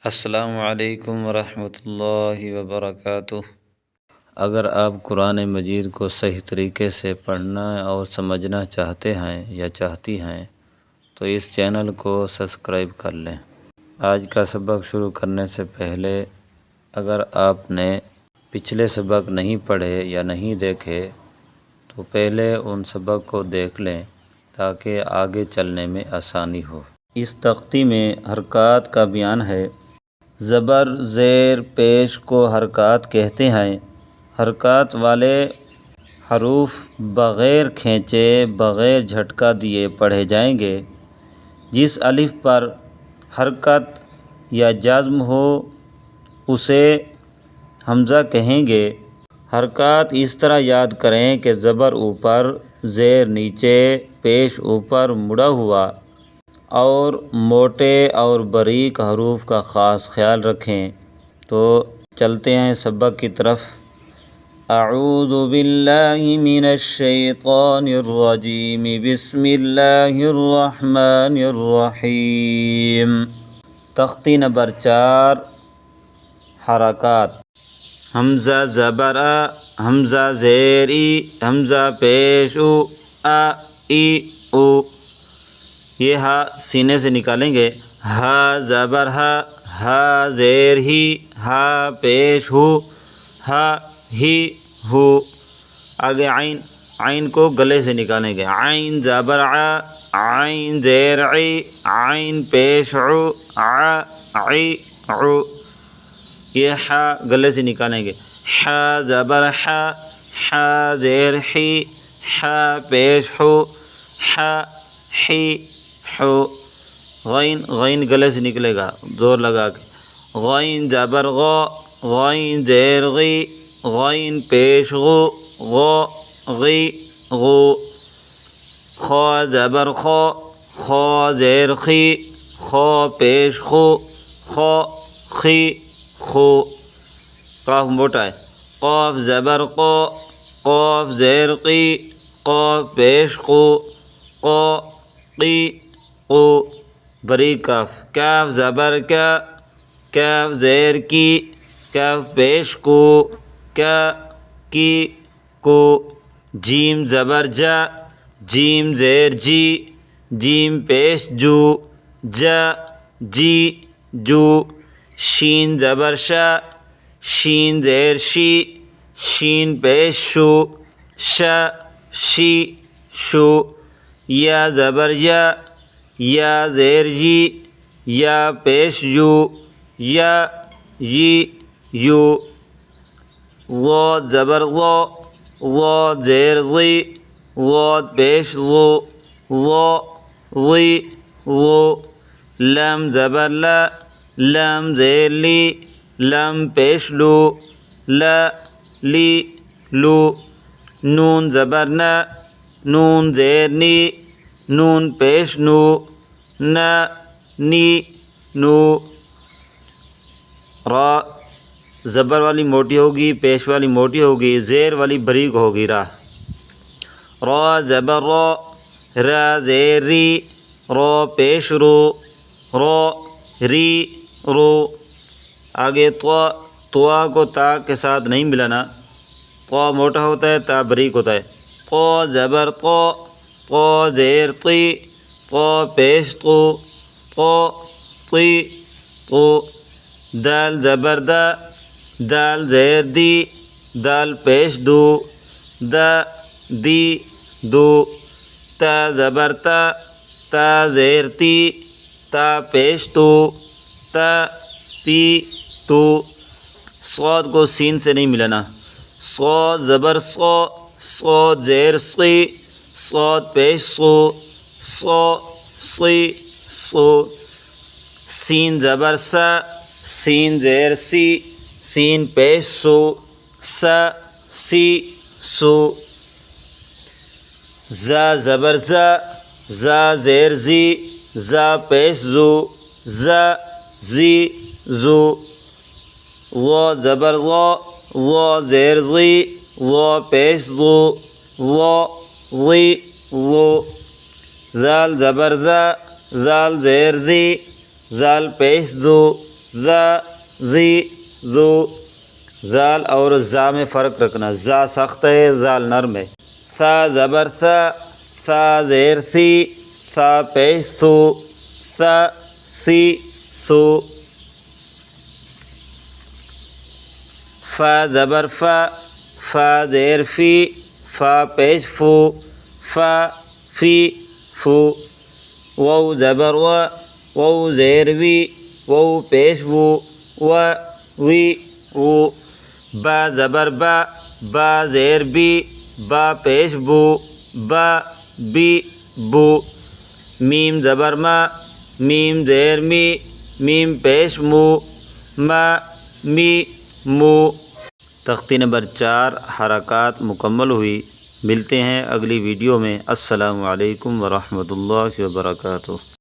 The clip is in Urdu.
السلام علیکم ورحمۃ اللہ وبرکاتہ۔ اگر آپ قرآن مجید کو صحیح طریقے سے پڑھنا اور سمجھنا چاہتے ہیں یا چاہتی ہیں تو اس چینل کو سبسکرائب کر لیں۔ آج کا سبق شروع کرنے سے پہلے اگر آپ نے پچھلے سبق نہیں پڑھے یا نہیں دیکھے تو پہلے ان سبق کو دیکھ لیں تاکہ آگے چلنے میں آسانی ہو۔ اس تختی میں حرکات کا بیان ہے۔ زبر زیر پیش کو حرکات کہتے ہیں۔ حرکات والے حروف بغیر کھینچے بغیر جھٹکا دیے پڑھے جائیں گے۔ جس الف پر حرکت یا جزم ہو اسے حمزہ کہیں گے۔ حرکات اس طرح یاد کریں کہ زبر اوپر، زیر نیچے، پیش اوپر مڑا ہوا، اور موٹے اور باریک حروف کا خاص خیال رکھیں۔ تو چلتے ہیں سبق کی طرف۔ اعوذ باللہ من الشیطان الرجیم، بسم اللہ الرحمن الرحیم۔ تختی نمبر 4، حرکات۔ حمزہ زبر آ، حمزہ زیر ای، حمزہ پیش او، آ ای او۔ یہ ہا سینے سے نکالیں گے۔ ہا زبر ہا، ہا زیر ہی، ہا پیش ہو، ہا ہی ہو۔ آگے عین، عین کو گلے سے نکالیں گے۔ عین زبر ع، عین زیر عی، عین پیش عو، ع عی عو۔ یہ حا گلے سے نکالیں گے۔ حا زبر ح، حا زیر حی، حا پیش حو، حا حی حو۔ غین، غین گلے سے نکلے گا زور لگا کے۔ غین زبر غو، غین زیر غی، غین پیش غو، غو غی غو۔ خو زبر خو، خو زیر خی، خو پیش خو، خو خی خو۔ قاف موٹا ہے۔ قاف زبر قو، قاف زیر قی، قاف پیش قو، قو قی قو۔ باریک کاف۔ کاف زبر کا، کاف زیر کی، کاف پیش کو، کا کی کو۔ جیم زبر جا، جیم زیر جی، جیم پیش جو، جا جی جو۔ شین زبر شا، شین زیر شی، شین پیش شو، شا شی شو۔ یا زبر یا، یا زیر یی، یا پیش یو، یا یی یو۔ ضاد زبر ضو، ضاد زیر ضی، ضاد پیش ضو، ضو ضی ضو۔ لام زبر لا، لام زیر لی، لام پیش لو، لا لی لو۔ نون زبر نا، نون زیر نی، نون پیش نو، نا نی نو۔ را زبر والی موٹی ہوگی، پیش والی موٹی ہوگی، زیر والی باریک ہوگی را۔ را زبر رو، را زیر ری، رو پیش رو، رو ری رو۔ آگے طوا، طوا کو تا کے ساتھ نہیں ملانا، طوا موٹا ہوتا ہے، تا باریک ہوتا ہے۔ قو زبر قو، قو زیر طی، قو پیش طو، قو طی طو۔ دال زبر دا، دال زیر دی، دال پیش دو، دا دی دو۔ تا زبر تا، تا زیر تی، تا پیش تو، تا تی تو۔ صاد کو سین سے نہیں ملانا۔ صاد زبر صو، صاد زیر صی، صاد پیش صو، صو صی صو۔ سین زبر سا، سین زیر سی، سین پیش سو، سا سی سو۔ زا زبر زا، زا زیر زی، زا پیش زو، زا زی زو۔ ضو زبر ضو، ضو زیر ضی، ضو پیش ضو، ضو ضی ضو۔ زال زبر ذا، زال زیر ذی، زال پیش ذو، ذا ذی ذو. زال اور زا میں فرق رکھنا، زا سخت ہے، زال نرم ہے. سا زبر سا، سا زیر سی، سا پیش سو، سا سی سو. فا زبر فا، فا زیر فی، فا پیش فو، فا فی فو. واو زبر و، واو زیر وی، واو پیش وو، و وی وو. با زبر با، با زیر بی، با پیش بو، با بی بو. میم زبر ما، میم زیر می، میم پیش مو، ما می مو. تختی نمبر 4 حرکات مکمل ہوئی. ملتے ہیں اگلی ویڈیو میں. السلام علیکم ورحمۃ اللہ وبرکاتہ.